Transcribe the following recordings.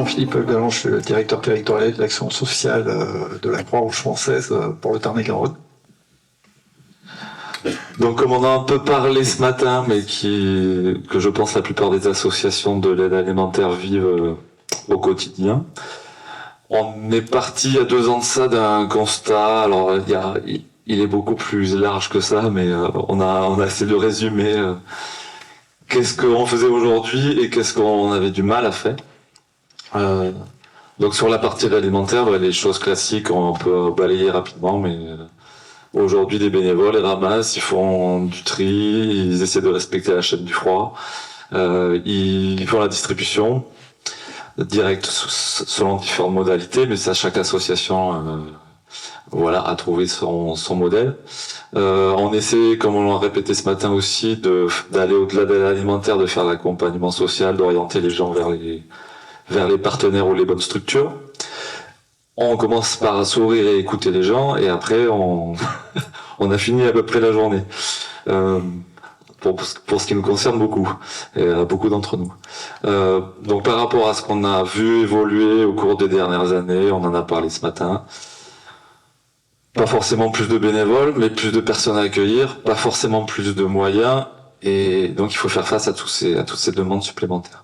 Jean-Philippe Galland, je suis le directeur territorial de l'action sociale de la Croix-Rouge française pour le Tarn-et-Garonne. Donc comme on a un peu parlé ce matin, mais que je pense la plupart des associations de l'aide alimentaire vivent au quotidien, on est parti il y a 2 ans de ça d'un constat. Alors il est beaucoup plus large que ça, mais on a essayé de résumer qu'est-ce qu'on faisait aujourd'hui et qu'est-ce qu'on avait du mal à faire. Donc sur la partie alimentaire, les choses classiques, on peut balayer rapidement, mais aujourd'hui les bénévoles, ils ramassent, ils font du tri, ils essaient de respecter la chaîne du froid, ils font la distribution directe selon différentes modalités, mais ça chaque association a trouvé son modèle. On essaie, comme on l'a répété ce matin aussi, d'aller au-delà de l'alimentaire, de faire l'accompagnement social, d'orienter les gens vers les partenaires ou les bonnes structures. On commence par sourire et écouter les gens, et après on a fini à peu près la journée. Pour ce qui nous concerne beaucoup, et beaucoup d'entre nous. Donc par rapport à ce qu'on a vu évoluer au cours des dernières années, on en a parlé ce matin, pas forcément plus de bénévoles, mais plus de personnes à accueillir, pas forcément plus de moyens, et donc il faut faire face à toutes ces demandes supplémentaires.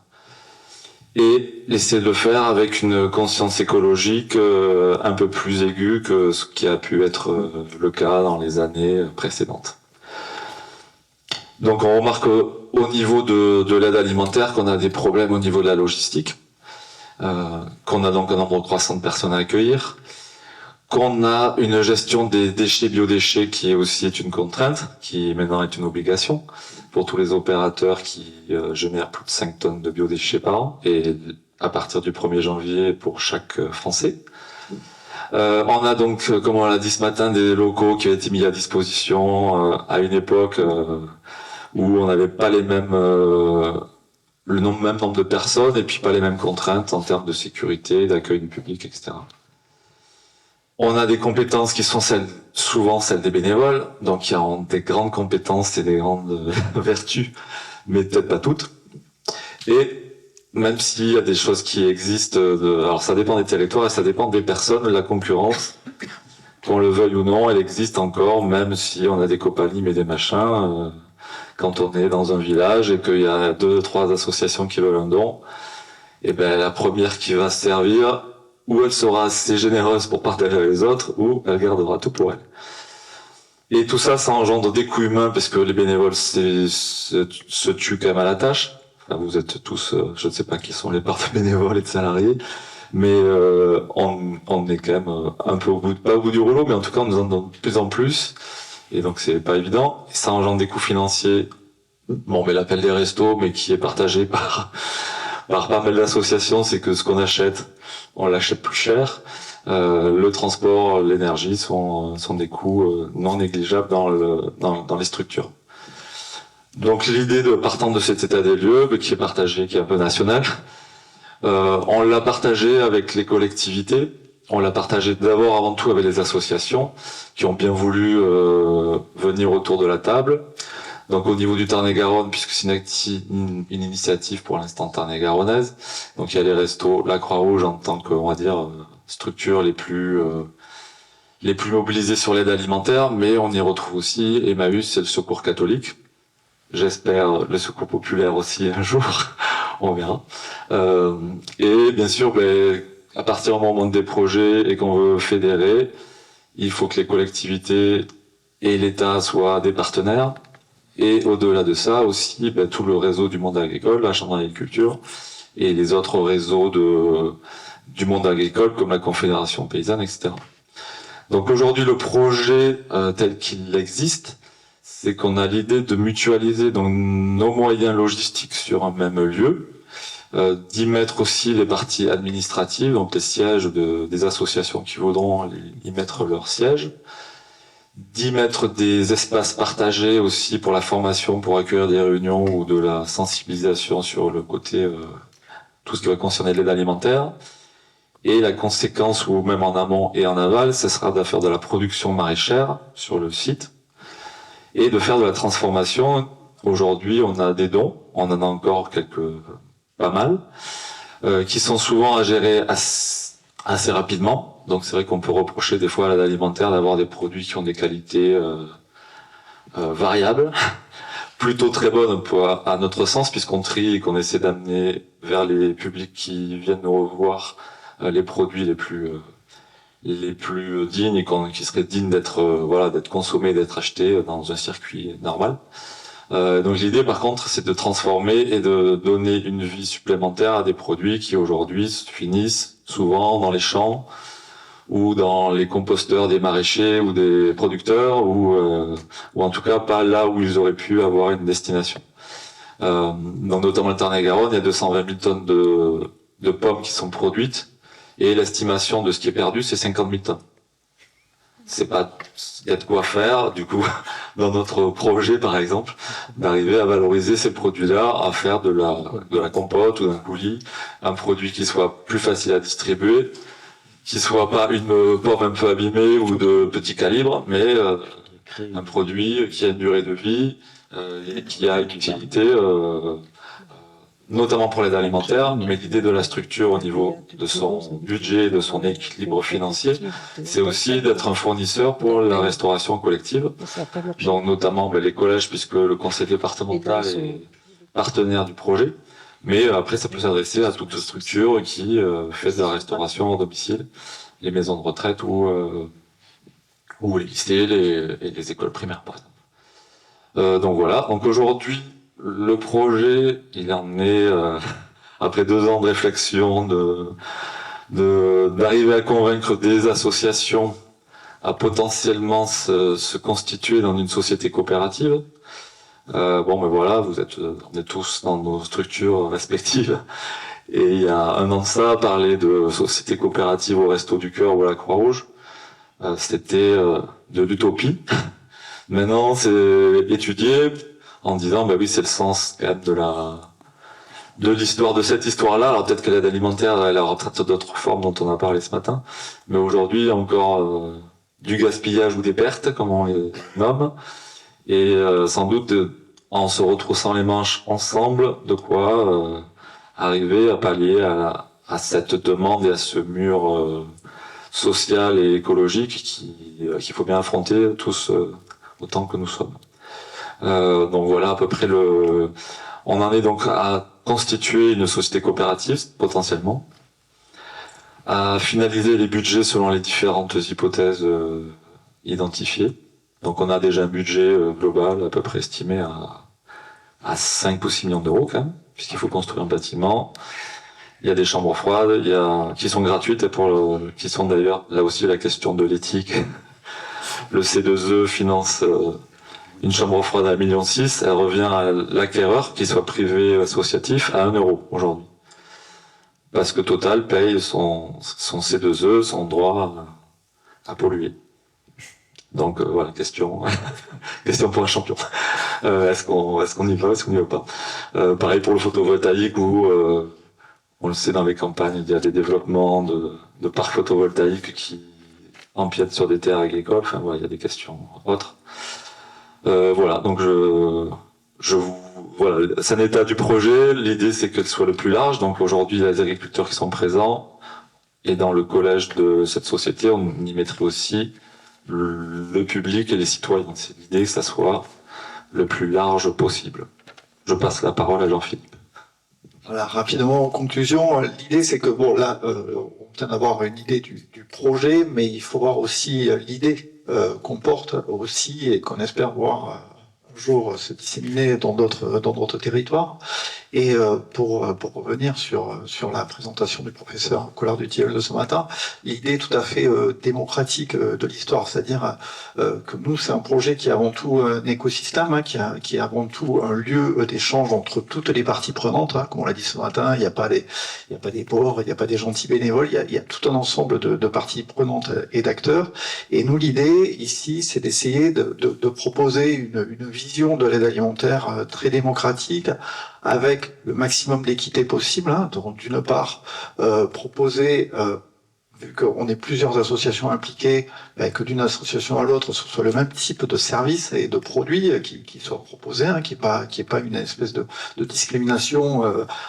Et essayer de le faire avec une conscience écologique un peu plus aiguë que ce qui a pu être le cas dans les années précédentes. Donc on remarque au niveau de l'aide alimentaire qu'on a des problèmes au niveau de la logistique, qu'on a donc un nombre croissant de personnes à accueillir, qu'on a une gestion des déchets biodéchets qui aussi est une contrainte, qui maintenant est une obligation pour tous les opérateurs qui génèrent plus de 5 tonnes de biodéchets par an, et à partir du 1er janvier pour chaque Français. On a donc, comme on l'a dit ce matin, des locaux qui ont été mis à disposition à une époque où on n'avait pas les mêmes même nombre de personnes et puis pas les mêmes contraintes en termes de sécurité, d'accueil du public, etc. On a des compétences qui sont souvent celles des bénévoles, donc il y a des grandes compétences et des grandes vertus, mais peut-être pas toutes. Et même s'il y a des choses qui existent, alors ça dépend des territoires et ça dépend des personnes, la concurrence, qu'on le veuille ou non, elle existe encore, même si on a des copalim et des machins. Quand on est dans un village et qu'il y a 2-3 associations qui veulent un don, et ben la première qui va se servir, ou elle sera assez généreuse pour partager avec les autres, ou elle gardera tout pour elle. Et tout ça, ça engendre des coûts humains, parce que les bénévoles se tuent quand même à la tâche. Enfin, vous êtes tous, je ne sais pas qui sont les parts de bénévoles et de salariés, mais on est quand même un peu pas au bout du rouleau, mais en tout cas on nous en donne de plus en plus. Et donc c'est pas évident. Et ça engendre des coûts financiers. Bon, mais l'appel des restos, mais qui est partagé par pas mal d'associations, c'est que ce qu'on achète, on l'achète plus cher. Le transport, l'énergie sont des coûts non négligeables dans les structures. Donc l'idée partant de cet état des lieux, qui est partagé, qui est un peu national, on l'a partagé avec les collectivités. On l'a partagé d'abord avant tout avec les associations qui ont bien voulu venir autour de la table. Donc au niveau du Tarn-et-Garonne, puisque c'est une initiative pour l'instant tarn-et-garonnaise, donc il y a les restos, la Croix-Rouge en tant que, on va dire, structure les plus mobilisées sur l'aide alimentaire, mais on y retrouve aussi Emmaüs et le Secours catholique. J'espère le Secours populaire aussi un jour, on verra. Et bien sûr, à partir du moment des projets et qu'on veut fédérer, il faut que les collectivités et l'État soient des partenaires. Et au-delà de ça aussi, tout le réseau du monde agricole, la Chambre d'agriculture, et les autres réseaux du monde agricole comme la Confédération paysanne, etc. Donc aujourd'hui, le projet tel qu'il existe, c'est qu'on a l'idée de mutualiser donc nos moyens logistiques sur un même lieu, d'y mettre aussi les parties administratives, donc les sièges des associations qui voudront y mettre leur siège, d'y mettre des espaces partagés aussi pour la formation, pour accueillir des réunions ou de la sensibilisation sur le côté, tout ce qui va concerner l'aide alimentaire. Et la conséquence, ou même en amont et en aval, ce sera de faire de la production maraîchère sur le site et de faire de la transformation. Aujourd'hui, on a des dons, on en a encore pas mal. qui sont souvent à gérer assez rapidement. Donc c'est vrai qu'on peut reprocher des fois à l'aide alimentaire d'avoir des produits qui ont des qualités variables, plutôt très bonnes à notre sens, puisqu'on trie et qu'on essaie d'amener vers les publics qui viennent nous revoir les produits les plus dignes et qui seraient dignes d'être consommés, d'être achetés dans un circuit normal. Donc l'idée par contre c'est de transformer et de donner une vie supplémentaire à des produits qui aujourd'hui finissent souvent dans les champs ou dans les composteurs des maraîchers ou des producteurs ou en tout cas pas là où ils auraient pu avoir une destination. Donc notamment le Tarn-et-Garonne, il y a 220 000 tonnes de pommes qui sont produites et l'estimation de ce qui est perdu c'est 50 000 tonnes. C'est pas, il y a de quoi faire, du coup, dans notre projet, par exemple, d'arriver à valoriser ces produits-là, à faire de la compote ou d'un coulis, un produit qui soit plus facile à distribuer, qui soit pas une pomme un peu abîmée ou de petit calibre, mais un produit qui a une durée de vie et qui a une utilité, notamment pour l'aide alimentaire, mais l'idée de la structure au niveau de son budget, de son équilibre financier, c'est aussi d'être un fournisseur pour la restauration collective. Donc notamment les collèges, puisque le conseil départemental est partenaire du projet, mais après ça peut s'adresser à toute structure qui fait de la restauration à domicile, les maisons de retraite ou les lycées et les écoles primaires par exemple. Donc voilà, donc aujourd'hui, le projet, il en est, après 2 ans de réflexion, d'arriver à convaincre des associations à potentiellement se constituer dans une société coopérative. Ben voilà, on est tous dans nos structures respectives. Et il y a 1 an de ça, parler de société coopérative au Resto du Cœur ou à la Croix-Rouge, c'était de l'utopie. Maintenant, c'est étudié en disant bah oui c'est le sens quand même de l'histoire de cette histoire-là. Alors peut-être que l'aide alimentaire elle aura peut-être d'autres formes dont on a parlé ce matin, mais aujourd'hui il y a encore du gaspillage ou des pertes comme on les nomme, et sans doute en se retroussant les manches ensemble de quoi arriver à pallier à cette demande et à ce mur social et écologique qu'il faut bien affronter tous autant que nous sommes. Donc voilà à peu près on en est donc à constituer une société coopérative potentiellement, à finaliser les budgets selon les différentes hypothèses identifiées. Donc on a déjà un budget global à peu près estimé à 5 ou 6 millions d'euros quand même, puisqu'il faut construire un bâtiment. Il y a des chambres froides, qui sont gratuites et qui sont d'ailleurs là aussi la question de l'éthique. Le C2E finance une chambre froide à 1,6 million, elle revient à l'acquéreur, qu'il soit privé ou associatif, à 1 euro aujourd'hui. Parce que Total paye son C2E, son droit à polluer. Donc voilà, question pour un champion. Est-ce qu'on y va, est-ce qu'on n'y va pas? Pareil pour le photovoltaïque où on le sait dans les campagnes, il y a des développements de parcs photovoltaïques qui empiètent sur des terres agricoles. Enfin voilà, il y a des questions autres. Voilà, donc voilà, c'est un état du projet. L'idée c'est qu'elle soit le plus large. Donc aujourd'hui, il y a les agriculteurs qui sont présents. Et dans le collège de cette société, on y mettrait aussi le public et les citoyens. C'est l'idée que ça soit le plus large possible. Je passe la parole à Jean-Philippe. Voilà, rapidement en conclusion, l'idée c'est que bon là, on vient d'avoir une idée du projet, mais il faut voir aussi l'idée qu'on porte aussi et qu'on espère voir un jour se disséminer dans d'autres territoires. Et pour revenir sur la présentation du professeur Collard-Dutilleul de ce matin, l'idée tout à fait démocratique de l'histoire, c'est-à-dire que nous, c'est un projet qui est avant tout un écosystème, hein, qui est avant tout un lieu d'échange entre toutes les parties prenantes. Hein, comme on l'a dit ce matin, il n'y a pas des pauvres, il n'y a pas des gentils bénévoles, il y a tout un ensemble de parties prenantes et d'acteurs. Et nous, l'idée ici, c'est d'essayer de proposer une vision de l'aide alimentaire très démocratique, avec le maximum d'équité possible, hein, donc d'une part proposer vu qu'on est plusieurs associations impliquées, que d'une association à l'autre, ce soit le même type de service et de produits qui soient proposés, hein, qu'il n'y ait pas une espèce de discrimination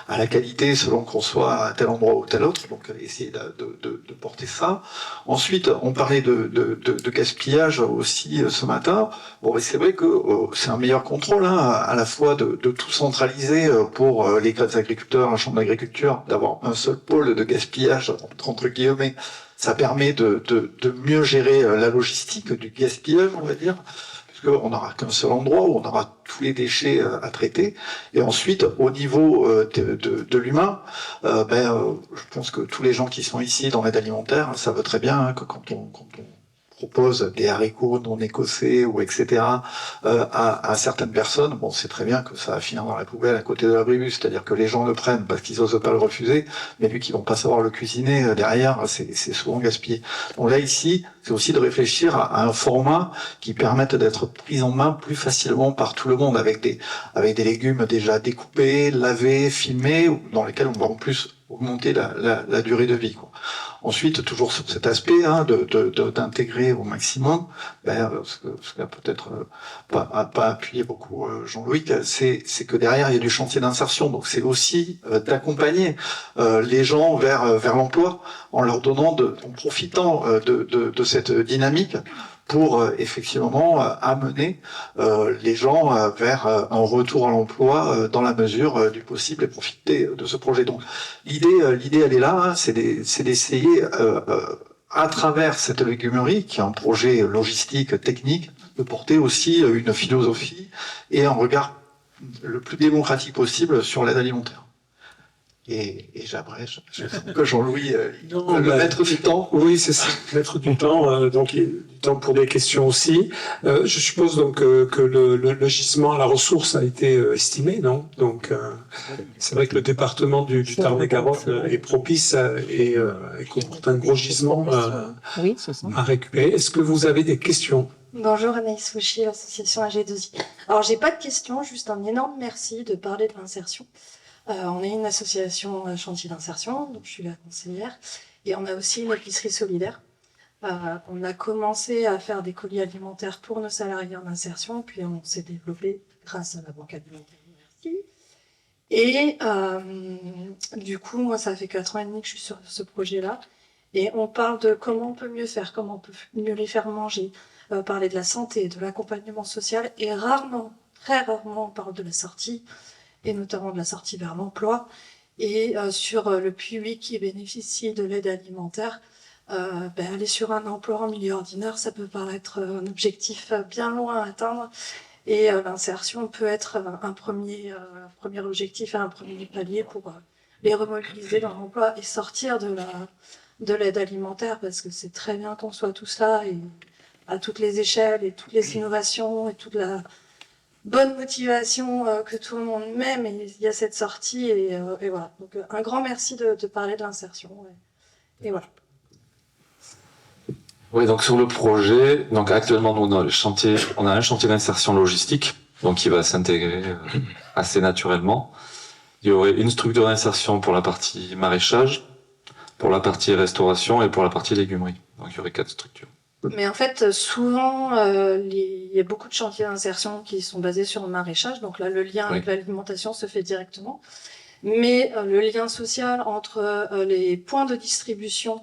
à la qualité selon qu'on soit à tel endroit ou tel autre. Donc essayer de porter ça. Ensuite, on parlait de gaspillage aussi ce matin. Bon, c'est vrai que c'est un meilleur contrôle, hein, à la fois de tout centraliser pour les agriculteurs, la chambre d'agriculture, d'avoir un seul pôle de gaspillage entre guillemets. Ça permet de mieux gérer la logistique du gaspillage, on va dire, puisqu'on n'aura qu'un seul endroit où on aura tous les déchets à traiter. Et ensuite, au niveau de l'humain, je pense que tous les gens qui sont ici dans l'aide alimentaire savent très bien, hein, que quand on propose des haricots non écossais ou etc. À certaines personnes, bon, c'est très bien que ça va finir dans la poubelle à côté de l'abribus, c'est-à-dire que les gens le prennent parce qu'ils osent pas le refuser, mais vu qu'ils vont pas savoir le cuisiner derrière, c'est souvent gaspillé. Donc là ici, c'est aussi de réfléchir à un format qui permette d'être pris en main plus facilement par tout le monde, avec des légumes déjà découpés, lavés, filmés, dans lesquels on va en plus augmenter la durée de vie, quoi. Ensuite, toujours sur cet aspect, hein, d'intégrer au maximum, ce qu'a peut-être pas appuyé beaucoup Jean-Louis, c'est que derrière il y a du chantier d'insertion. Donc c'est aussi d'accompagner les gens vers l'emploi en leur donnant, en profitant de cette dynamique, pour effectivement amener les gens vers un retour à l'emploi dans la mesure du possible et profiter de ce projet. Donc l'idée elle est là, hein, c'est d'essayer à travers cette légumerie, qui est un projet logistique, technique, de porter aussi une philosophie et un regard le plus démocratique possible sur l'aide alimentaire. Et j'abrège. Je sens que Jean-Louis, le maître du temps. Oui, c'est ça, maître du temps. Donc, il y a du temps pour des questions aussi. Je suppose donc que le gisement, la ressource a été estimé, non? Donc, c'est vrai que le département du Tarn-et-Garonne est propice et comporte un gros gisement oui, c'est ça. À récupérer. Est-ce que vous avez des questions? Bonjour Anaïs Fouchy, l'association AG2I. Alors, j'ai pas de questions, juste un énorme merci de parler de l'insertion. On est une association chantier d'insertion, donc je suis la conseillère, et on a aussi une épicerie solidaire. On a commencé à faire des colis alimentaires pour nos salariés en insertion, puis on s'est développé grâce à la banque alimentaire. Merci. Et du coup, moi, ça fait 4 ans et demi que je suis sur ce projet-là, et on parle de comment on peut mieux faire, comment on peut mieux les faire manger, parler de la santé, de l'accompagnement social, et rarement, très rarement, on parle de la sortie, et notamment de la sortie vers l'emploi. Et sur le PUI qui bénéficie de l'aide alimentaire, aller sur un emploi en milieu ordinaire, ça peut paraître un objectif bien loin à atteindre. Et l'insertion peut être un premier objectif et un premier palier pour les remobiliser dans l'emploi et sortir de l'aide alimentaire, parce que c'est très bien qu'on soit tous là, et à toutes les échelles, et toutes les innovations, et toute la bonne motivation que tout le monde met, mais il y a cette sortie, et voilà. Donc un grand merci de parler de l'insertion. Et voilà. Oui, donc sur le projet, donc actuellement nous, on a un chantier d'insertion logistique, donc qui va s'intégrer assez naturellement. Il y aurait une structure d'insertion pour la partie maraîchage, pour la partie restauration et pour la partie légumerie. Donc il y aurait 4 structures. Mais en fait, souvent, il y a beaucoup de chantiers d'insertion qui sont basés sur le maraîchage. Donc là, le lien avec l'alimentation se fait directement. Mais le lien social entre les points de distribution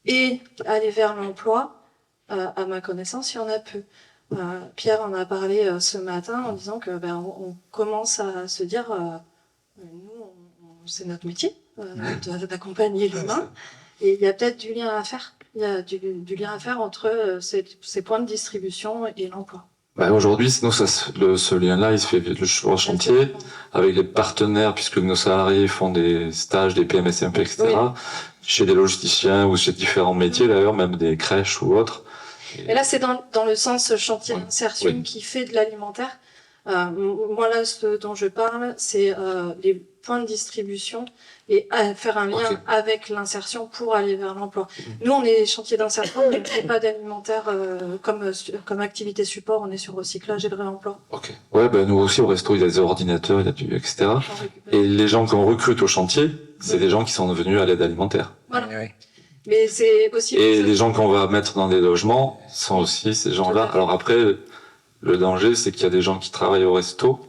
et aller vers l'emploi, à ma connaissance, il y en a peu. Pierre en a parlé ce matin en disant que on commence à se dire, nous, c'est notre métier d'accompagner l'humain, et il y a peut-être du lien à faire. Il y a du lien à faire entre ces points de distribution et l'emploi. Aujourd'hui, nous, ce lien-là, il se fait le chantier avec les partenaires, puisque nos salariés font des stages, des PMSMP, etc., chez des logisticiens ou chez différents métiers d'ailleurs, même des crèches ou autres. Et là, c'est dans le sens chantier d'insertion qui fait de l'alimentaire. Moi, là, ce dont je parle, c'est les points de distribution et faire un lien avec l'insertion pour aller vers l'emploi. Nous, on est chantier d'insertion, mais on ne fait pas d'alimentaire comme activité support, on est sur recyclage et le réemploi. Ok. Ouais, nous aussi, au resto, il y a des ordinateurs, il y a du, etc. Et les gens qu'on recrute au chantier, c'est des gens qui sont venus à l'aide alimentaire. Voilà. Mais c'est aussi... Et les gens qu'on va mettre dans des logements sont aussi ces gens-là. Alors après, le danger, c'est qu'il y a des gens qui travaillent au resto,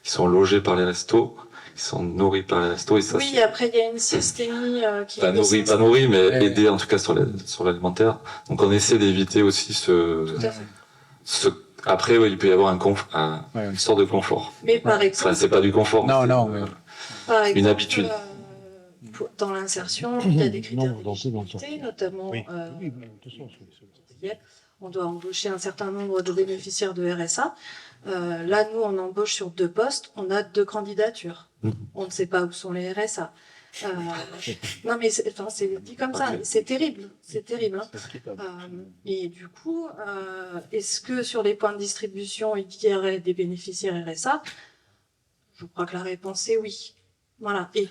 qui sont logés par les restos, qui sont nourris par les restos. Et ça, Oui, après, il y a une systémie qui... pas nourris, mais aidés en tout cas sur l'alimentaire. Donc on essaie d'éviter aussi Tout à fait. Après, il peut y avoir une sorte de confort. Mais par exemple... Enfin, c'est pas du confort. Par exemple, une habitude. Dans l'insertion, il y a des critères d'éligibilité, notamment on doit embaucher un certain nombre de bénéficiaires de RSA. Là, nous, on embauche sur 2 postes, on a 2 candidatures. On ne sait pas où sont les RSA. Non, mais c'est dit comme ça, c'est terrible, et du coup, est-ce que sur les points de distribution, il y aurait des bénéficiaires RSA? Je crois que la réponse est oui. Voilà. Et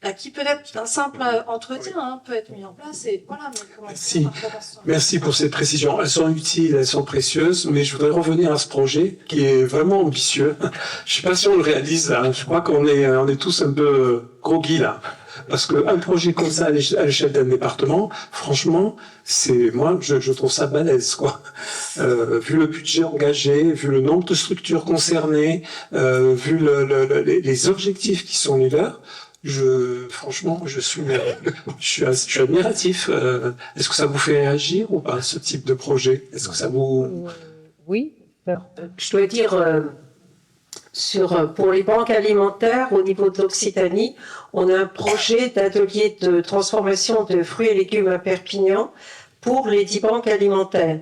à qui peut-être un simple entretien peut être mis en place et voilà. Mais comment Merci pour ces précisions. Elles sont utiles, elles sont précieuses, mais je voudrais revenir à ce projet qui est vraiment ambitieux. Je sais pas si on le réalise là. Je crois qu'on est tous un peu groggy là. Parce qu'un projet comme ça à l'échelle d'un département, franchement, je trouve ça balèze, quoi. Vu le budget engagé, vu le nombre de structures concernées, vu les objectifs qui sont les leurs, franchement, je suis admiratif. Est-ce que ça vous fait réagir ou pas, ce type de projet? Est-ce que ça vous... Oui. Je dois dire, pour les banques alimentaires, au niveau de l'Occitanie, on a un projet d'atelier de transformation de fruits et légumes à Perpignan pour les 10 banques alimentaires.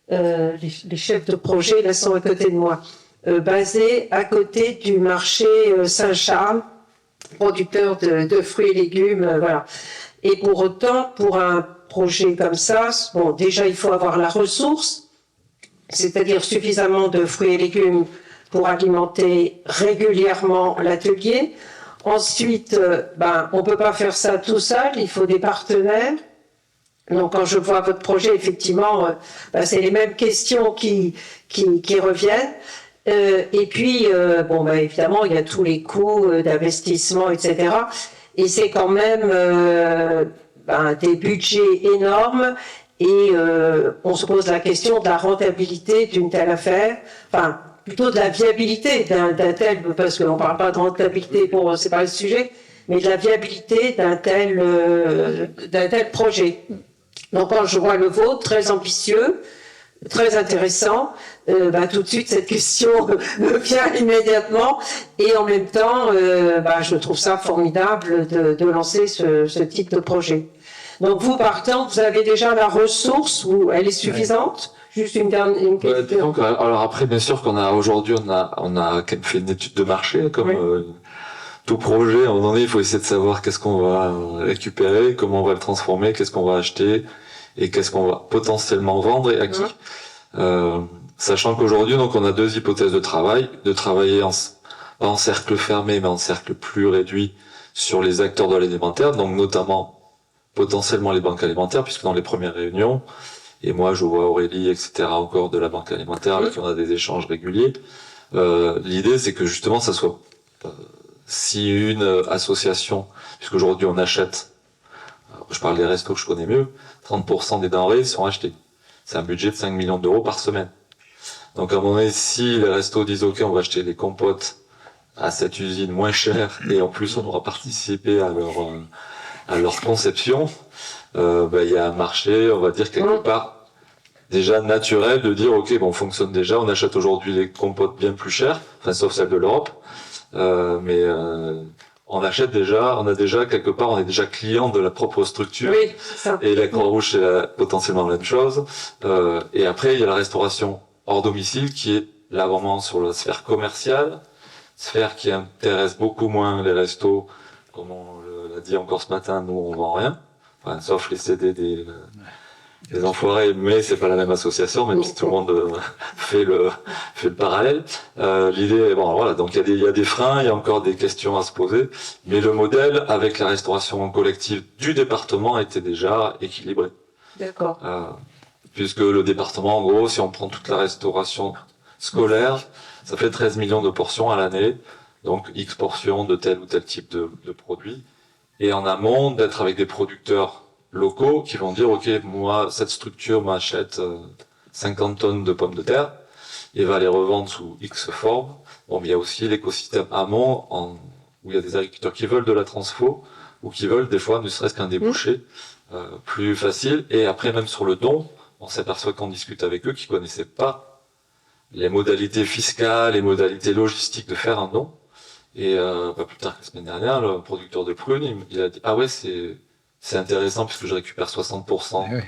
Les chefs de projet, là, sont à côté de moi. Basé à côté du marché Saint-Charles, producteur de fruits et légumes, voilà. Et pour autant, pour un projet comme ça, bon, déjà, il faut avoir la ressource, c'est-à-dire suffisamment de fruits et légumes pour alimenter régulièrement l'atelier. Ensuite, on peut pas faire ça tout seul, il faut des partenaires. Donc, quand je vois votre projet, effectivement, c'est les mêmes questions qui reviennent. Et puis, évidemment, il y a tous les coûts d'investissement, etc. Et c'est quand même des budgets énormes. Et on se pose la question de la rentabilité d'une telle affaire. Enfin, plutôt de la viabilité d'un tel, parce qu'on ne parle pas de rentabilité pour c'est pas le sujet, mais de la viabilité d'un tel projet. Donc, quand je vois le vôtre, très ambitieux, très intéressant, tout de suite cette question me vient immédiatement, et en même temps, je trouve ça formidable de lancer ce type de projet. Donc vous, par exemple, vous avez déjà la ressource, ou elle est suffisante? Juste une question. Alors après, bien sûr aujourd'hui, on a quand même fait une étude de marché, comme tout projet. À un moment donné, il faut essayer de savoir qu'est-ce qu'on va récupérer, comment on va le transformer, qu'est-ce qu'on va acheter, et qu'est-ce qu'on va potentiellement vendre et à qui. Sachant qu'aujourd'hui, donc, on a 2 hypothèses de travail, de travailler pas en cercle fermé, mais en cercle plus réduit sur les acteurs de l'alimentaire, donc notamment potentiellement les banques alimentaires, puisque dans les premières réunions, et moi je vois Aurélie, etc., encore de la banque alimentaire, avec qui on a des échanges réguliers, l'idée c'est que justement ça soit, si une association, puisqu'aujourd'hui on achète, je parle des restos que je connais mieux, 30% des denrées sont achetées. C'est un budget de 5 millions d'euros par semaine. Donc à un moment donné, si les restos disent ok, on va acheter des compotes à cette usine moins chère, et en plus on aura participé à leur conception, il y a un marché, on va dire quelque part déjà naturel de dire ok, on fonctionne déjà, on achète aujourd'hui des compotes bien plus chères, enfin sauf celles de l'Europe, on achète déjà, on est déjà client de la propre structure. Oui, c'est ça. Et la Croix-Rouge c'est potentiellement la même chose. Et après il y a la restauration hors domicile qui est là vraiment sur la sphère commerciale, sphère qui intéresse beaucoup moins les restos, comme on l'a dit encore ce matin, nous on vend rien, enfin, sauf les CD des enfoirés, mais c'est pas la même association, même si tout le monde fait le parallèle. L'idée, donc il y a des freins, il y a encore des questions à se poser, mais le modèle avec la restauration collective du département était déjà équilibré. D'accord. Puisque le département, en gros, si on prend toute la restauration scolaire, ça fait 13 millions de portions à l'année, donc X portions de tel ou tel type de produit. Et en amont, d'être avec des producteurs locaux qui vont dire, OK, moi, cette structure m'achète 50 tonnes de pommes de terre et va les revendre sous X forme. Bon, mais il y a aussi l'écosystème amont où il y a des agriculteurs qui veulent de la transfo ou qui veulent des fois ne serait-ce qu'un débouché plus facile. Et après, même sur le don, on s'aperçoit qu'on discute avec eux qui connaissaient pas les modalités fiscales, les modalités logistiques de faire un don. Et pas plus tard que la semaine dernière, le producteur de prunes, il a dit, ah ouais, c'est intéressant puisque je récupère 60%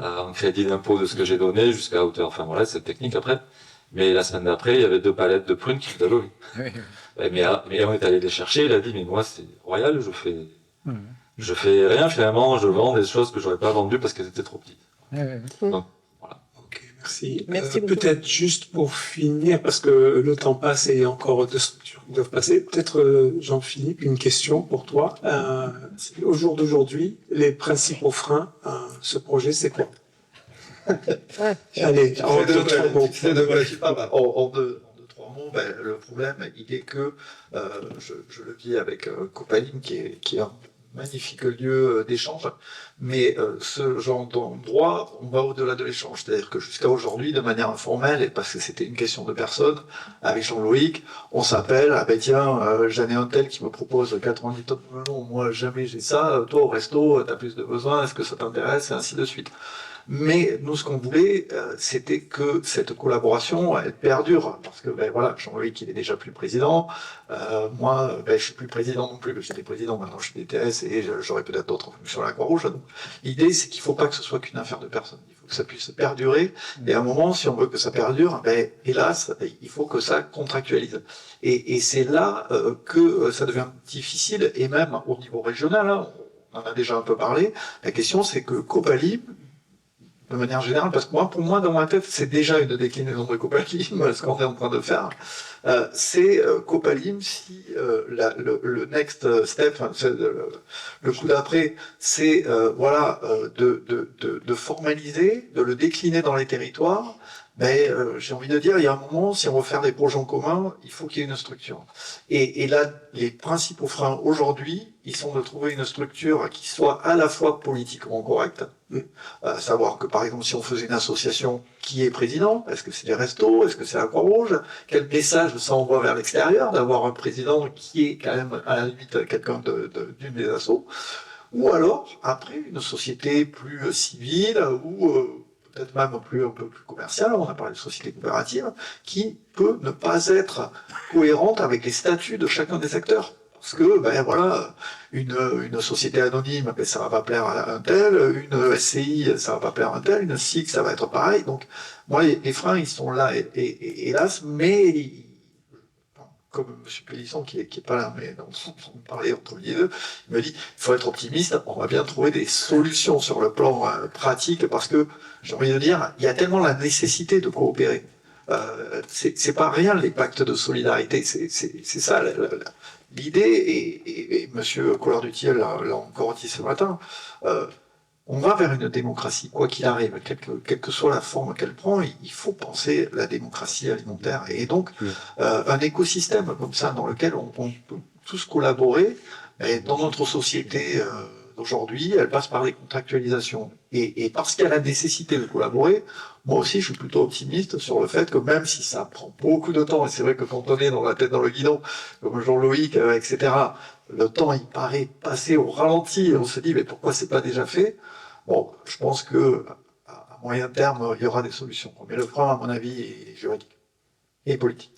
en crédit d'impôt de ce que j'ai donné jusqu'à hauteur. Enfin voilà, c'est technique après. Mais la semaine d'après, il y avait 2 palettes de prunes qui étaient levées. Mais on est allé les chercher, il a dit, mais moi c'est royal, je fais rien finalement, je vends des choses que j'aurais pas vendues parce qu'elles étaient trop petites. Donc, voilà. Ok, merci. Merci beaucoup. Peut-être juste pour finir, parce que le temps passe et il y a encore 2 structures qui doivent passer. Peut-être, Jean-Philippe, une question pour toi. Au jour d'aujourd'hui, les principaux freins à ce projet, c'est quoi? Allez, en 2, 3 mots. En deux, trois mots, le problème, il est que je le vis avec Copalim, qui est un magnifique lieu d'échange, mais ce genre d'endroit, on va au-delà de l'échange. C'est-à-dire que jusqu'à aujourd'hui, de manière informelle, et parce que c'était une question de personne, avec Jean-Loïc, on s'appelle, ah ben tiens, j'en ai un tel qui me propose 90 tonnes de melon, moi jamais j'ai ça, toi au resto, t'as plus de besoin, est-ce que ça t'intéresse, et ainsi de suite. Mais nous, ce qu'on voulait, c'était que cette collaboration, elle perdure, parce que voilà, Jean-Loïc, il est déjà plus président. Moi, je suis plus président non plus, parce que j'étais président, maintenant je suis DTS et j'aurai peut-être d'autres fonctions à la Croix-Rouge. Donc, l'idée, c'est qu'il ne faut pas que ce soit qu'une affaire de personne. Il faut que ça puisse perdurer. Et à un moment, si on veut que ça perdure, hélas, il faut que ça contractualise. Et c'est là que ça devient difficile, et même au niveau régional, hein, on en a déjà un peu parlé. La question, c'est que Copalim, de manière générale, parce que pour moi, dans ma tête, c'est déjà une déclinaison de Copalim, ce qu'on est en train de faire. C'est Copalim si le next step, le coup d'après, c'est de formaliser, de le décliner dans les territoires. J'ai envie de dire, il y a un moment, si on veut faire des projets en commun, il faut qu'il y ait une structure. Et là, les principaux freins aujourd'hui, ils sont de trouver une structure qui soit à la fois politiquement correcte, savoir que par exemple, si on faisait une association, qui est président? Est-ce que c'est les restos? Est-ce que c'est la Croix-Rouge? Quel message ça envoie vers l'extérieur d'avoir un président qui est quand même à la limite quelqu'un d'une des assos? Ou alors, après, une société plus civile ou peut-être même un peu plus commerciale, on a parlé de société coopérative, qui peut ne pas être cohérente avec les statuts de chacun des acteurs. Parce que, une société anonyme, ça va pas plaire à un tel, une SCI, ça va pas plaire à un tel, une SIC, ça va être pareil. Donc, moi, les freins, ils sont là, et hélas, mais, comme M. Pélisson, qui est pas là, mais on parlait entre les deux, il me dit, il faut être optimiste, on va bien trouver des solutions sur le plan pratique, parce que, j'ai envie de dire, il y a tellement la nécessité de coopérer. C'est pas rien, les pactes de solidarité, c'est ça, l'idée, et M. Collard-Dutiel l'a encore dit ce matin, on va vers une démocratie, quoi qu'il arrive, quelle que soit la forme qu'elle prend, il faut penser la démocratie alimentaire. Et donc, un écosystème comme ça, dans lequel on peut tous collaborer, et dans notre société d'aujourd'hui, elle passe par les contractualisations. Et parce qu'il y a la nécessité de collaborer, moi aussi, je suis plutôt optimiste sur le fait que même si ça prend beaucoup de temps, et c'est vrai que quand on est dans la tête dans le guidon, comme Jean-Loïc, etc., le temps, il paraît passer au ralenti, et on se dit, mais pourquoi c'est pas déjà fait? Bon, je pense que à moyen terme, il y aura des solutions. Mais le frein, à mon avis, est juridique et politique.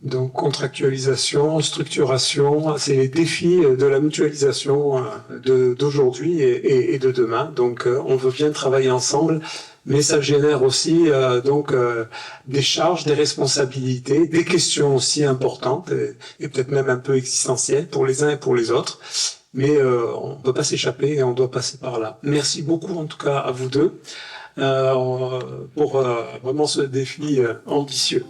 Donc, contractualisation, structuration, c'est les défis de la mutualisation d'aujourd'hui et de demain. Donc, on veut bien travailler ensemble, mais ça génère aussi des charges, des responsabilités, des questions aussi importantes et peut-être même un peu existentielles pour les uns et pour les autres. Mais on ne peut pas s'échapper et on doit passer par là. Merci beaucoup en tout cas à vous deux pour vraiment ce défi ambitieux.